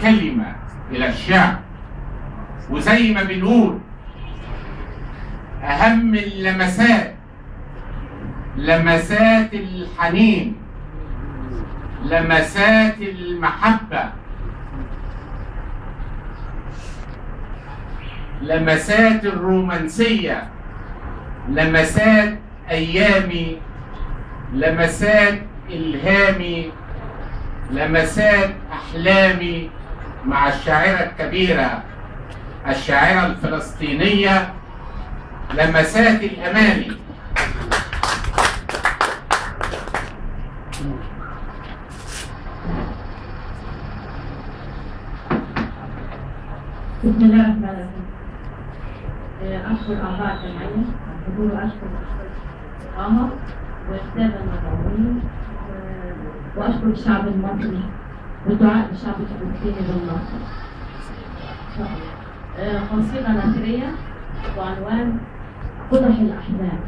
الكلمة إلى الشعر. وزي ما بنقول أهم اللمسات لمسات الحنين، لمسات المحبة، لمسات الرومانسية، لمسات أيامي، لمسات إلهامي، لمسات أحلامي، مع الشاعرة الكبيرة الشاعرة الفلسطينية لمسات الأماني. بسم الله الرحمن الرحيم. أشكر أعضاء الجمعية الحضور، وأشكر الإقامة والسادة المدعوين، وأشكر الشعب المصري ودعاء الشعب الفلسطيني بالنصر. قصيدة نثرية بعنوان قدح الأحزان.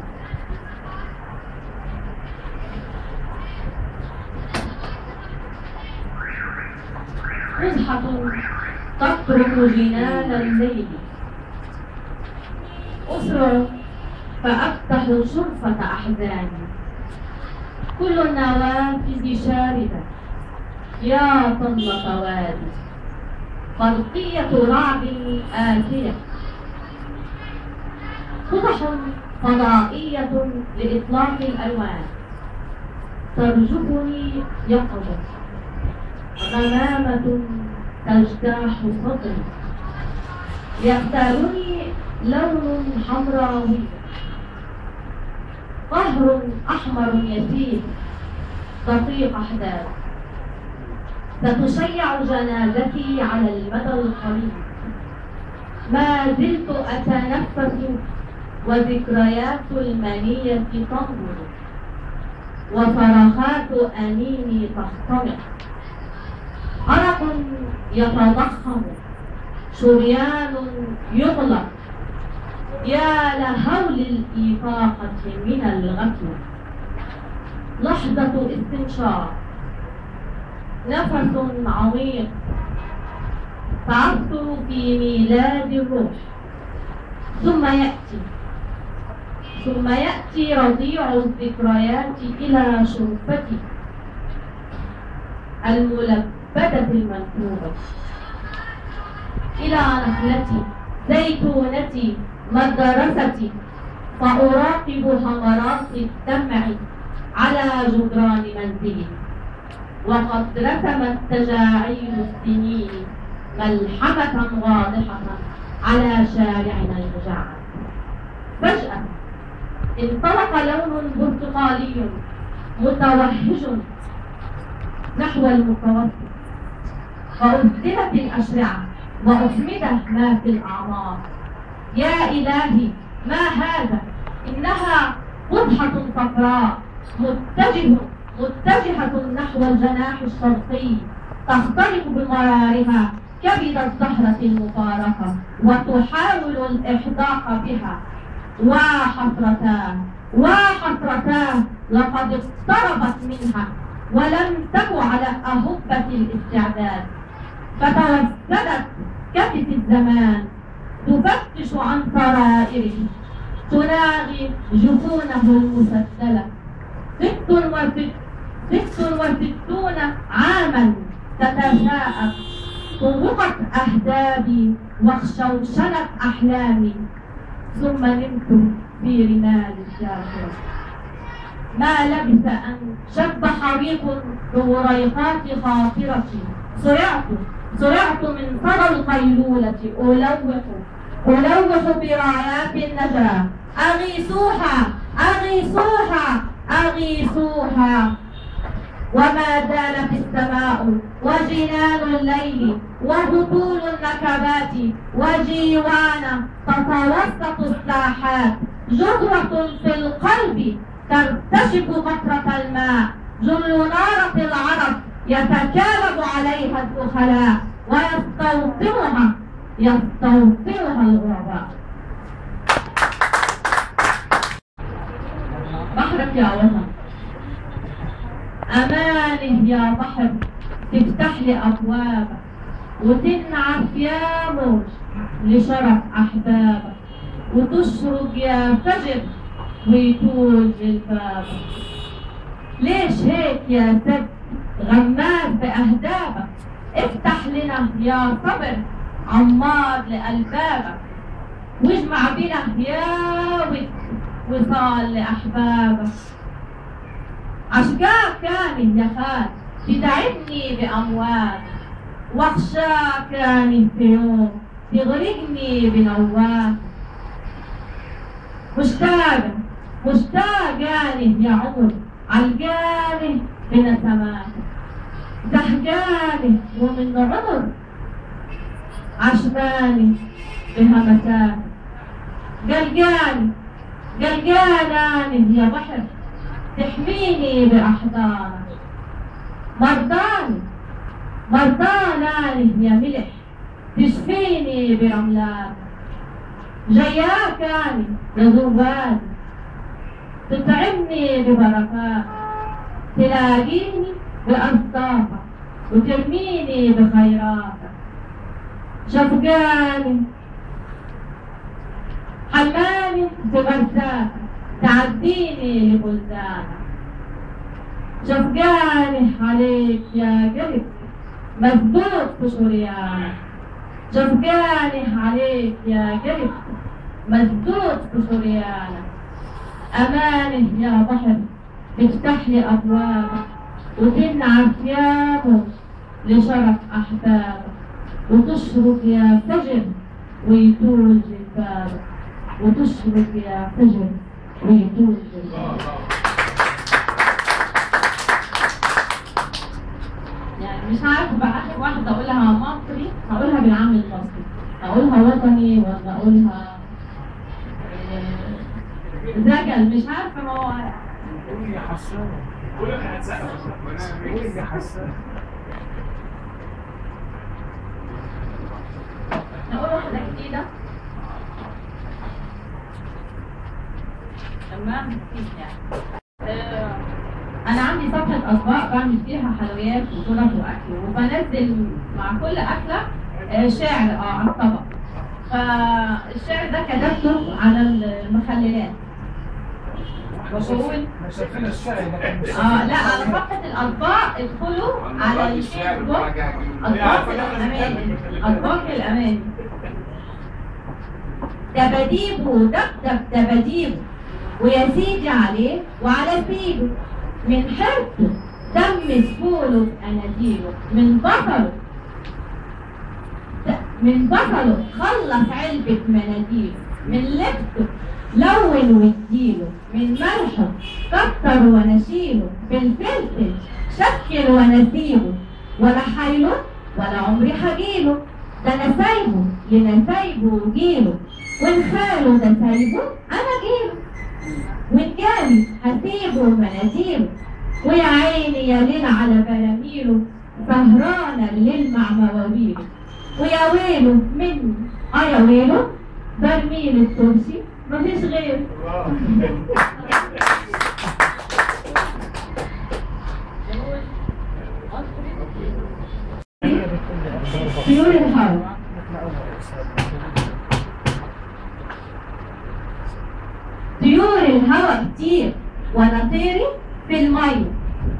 قدحة تطرق جنان الليل، أسرع فأفتح شرفة أحزاني، كل النوافذ شاردة يا طلة وادي، برقية رعد آتية، قدح فضائية لإطلاق الألوان، ترجفني يقظة، غمامة تجتاح صدري، يختارني لون حمراوي، قهر أحمر يسير دقيق أحداث، ستشيع جنازتي على المدى القريب، ما زلت أتنفس وذكريات المنية تنظر، وصرخات أنيني تختمر، عرق يتضخم، شريان يغلق، يا لهول الإفاقة من الغفلة، لحظة استنشاق، نفس عميق، تعثر في ميلاد الروح، ثم يأتي رضيع الذكريات إلى شرفتي الملبدة المنكوبة، إلى نخلتي زيتونتي مدرستي، فأراقب همرات الدمع على جدران منزلي، وقد رسمت تجاعيد السنين ملحمة واضحة على شارعنا المجعد. فجأة انطلق لون برتقالي متوهج نحو المتوسط، فأبدلت الأشرعة وأفمده ما في الأعماق. يا إلهي ما هذا؟ إنها قدحة صفراء متجهة نحو الجناح الشرقي، تخترق بمرارها كبد الزهرة المفارقة وتحاول الإحداق بها. وحسرتاه وحسرتاه، لقد اقتربت منها ولم تك على أهبة الاستعداد، فتوسدت كتف الزمان تفتش عن سرائره، تلاغي جفونه المسلسلة. 66 عاما تتشاءم، طوقت أهدابي واخشوشنت أحلامي، ثم نمت في رمال الشاخرة. ما لبث أن شب حريق بوريقات خاطرتي، سرعت من صدى القيلولة ألوح برايات النجاة. أغيثوها أغيثوها أغيثوها. وما زالت السماء وجنان الليل وهطول النكبات وجيوان تتوسط الساحات، جذوة في القلب ترتشف قطرة الماء، جل نارة العرب يتكالب عليها الدخلاء ويستوطنها الغرباء. بحرك يا وطن، أمانه يا بحر تفتح لي أبوابك، وتنعف يا موج لشرف أحبابك، وتشرق يا فجر ويطول جلبابك. ليش هيك يا سد غمار بأهدابك؟ افتح لنا يا صبر عمار لألبابك، واجمع بنا يا ود وصال لأحبابك. عشقاك كان يا خال تتعبني بأموال، واخشاك كان في يوم تغرقني بنوال. مشتاقة مشتاقة يا عمر علقاني بنسمات، زهقاني ومن عمر عشماني بهمسات. قلقاني قلقاني يا بحر تحميني بأحضانك، مرضاني مرضاني يا ملح تشفيني برملانك. جياكاني يا ذوباني تطعمني ببركات، تلاقيني بألطافك وترميني بخيراتك. شفقاني حماني ببرزاتك تعديني لبلدانك. شفقاني عليك يا قلب مسدود في شريانك، شفقاني عليك يا قلب مسدود في شريانك. أمانه يا بحر تفتح لي أبوابك، وتنعف يا موج لشرف أحبابك، وتشرق يا فجر ويطول جلبابك، وتشرق يا فجر ويطول جلبابك. يعني مش عارفة بقى آخر واحدة أقولها مصري، هقولها بالعام المصري، أقولها وطني ولا أقولها زجل، مش عارفة. ما هو قولي يا حسان، قولي يا حسان. نقول واحدة جديدة. تمام يعني. أنا عندي صفحة أطباق بعمل فيها حلويات وسلط وأكل، وبنزل مع كل أكلة شعر على الطبق. فالشعر ده كتبته على المخللات. بقول شايفين الشعر لكن لا، على صفحة الأطباق ادخلوا على الفيسبوك أطباق الأماني، أطباق الأماني. دباديبه دبدب دباديبه، ويا سيدي عليه وعلى سيده، من حرته دم سفوله أناديله، من بصله خلص علبة مناديله، من لبسه لون واديله، من ملحه كتر ونشيله، بالفلفل شكل ونسيبه، ولا حيله ولا عمري حجيله. ده انا سايبه لنسايبه وجيله، وان خاله ده سايبه انا جيله، وان جالي هسيبه مناديله. ويا عيني يا ليل على براميله، سهرانه الليل مع مواويله. ويا ويله مني يا ويله برميل الترسي مفيش غيره. طيور الهوى. طيور الهوى كتير، وانا طيري في المية،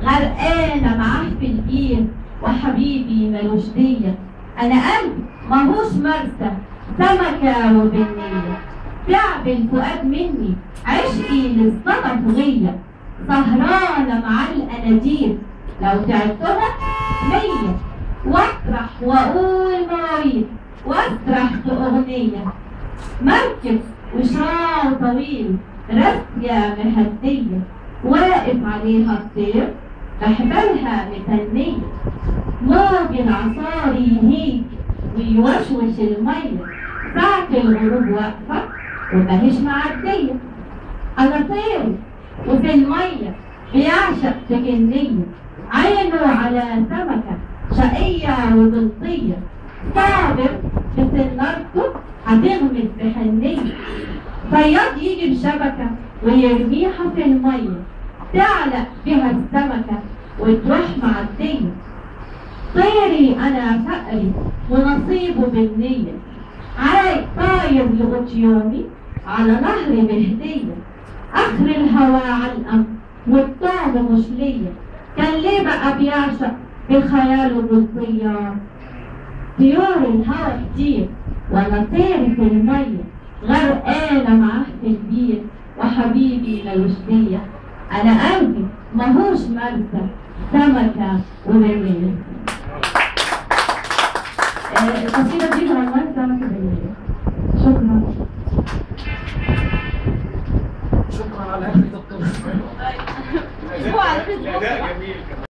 غرقانة معاه في البير، وحبيبي ملوش دية. انا قلبي ماهوش مرسى سمكة وبنية، تعب الفؤاد مني عشقي للصدف غية، سهرانة مع الأناديل لو تعبتها 100، واسرح واقول مواويل واسرح في أغنية. مركب وشراع طويل راسية مهدية، واقف عليها الطير بحبالها متنية. موج العصاري يهيج ويوشوش المية، ساعة الغروب واقفة وماهيش معدية. أنا طير وفي المية بيعشق تجنية، عينه على سمكة شقية وبلطية، صابر في سنارته هتغمس بحنية. صياد يجي بشبكة ويرميها في المية، تعلق بها السمكة وتروح معدية. طيري أنا فقري ونصيبه بالنية، عاي طاير لغطيوني على نهري بهدية، آخر الهوى علقم والطعم مش ليا، كان ليه بقى بيعشق بخياله بالطيار؟ طيور الهوى كتير وأنا طيري في المية، غرقانة معاه في البير وحبيبي ملوش ليا، أنا قلبي ماهوش مركب سمكة وبنية. القصيدة دي